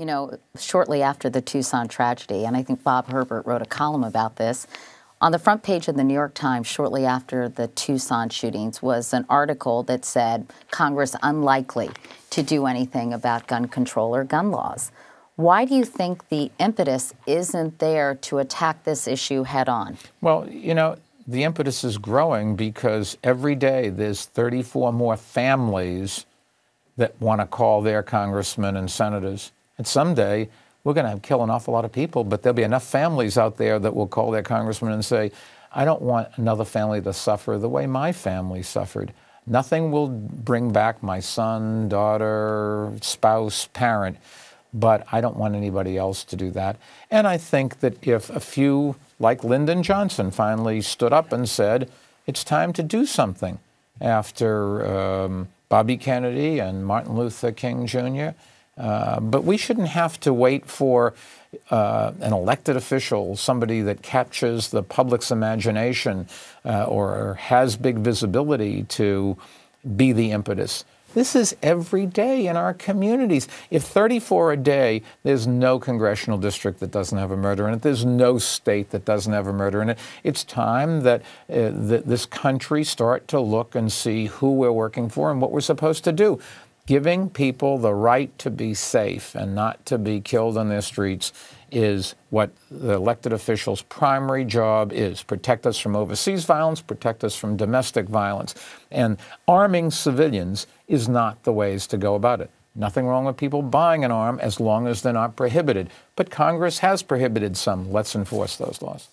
you know, shortly after the Tucson tragedy, and I think Bob Herbert wrote a column about this, on the front page of the New York Times shortly after the Tucson shootings was an article that said Congress unlikely to do anything about gun control or gun laws. Why do you think the impetus isn't there to attack this issue head on? Well, you know, the impetus is growing because every day there's 34 more families that want to call their congressmen and senators. And someday we're going to kill an awful lot of people, but there'll be enough families out there that will call their congressman and say, I don't want another family to suffer the way my family suffered. Nothing will bring back my son, daughter, spouse, parent, but I don't want anybody else to do that. And I think that if a few, like Lyndon Johnson, finally stood up and said, it's time to do something after Bobby Kennedy and Martin Luther King Jr., but we shouldn't have to wait for an elected official, somebody that captures the public's imagination or has big visibility to be the impetus. This is every day in our communities. If 34 a day, there's no congressional district that doesn't have a murder in it. There's no state that doesn't have a murder in it. It's time that this country start to look and see who we're working for and what we're supposed to do. Giving people the right to be safe and not to be killed on their streets is what the elected officials' primary job is. Protect us from overseas violence, protect us from domestic violence. And arming civilians is not the ways to go about it. Nothing wrong with people buying an arm as long as they're not prohibited. But Congress has prohibited some. Let's enforce those laws.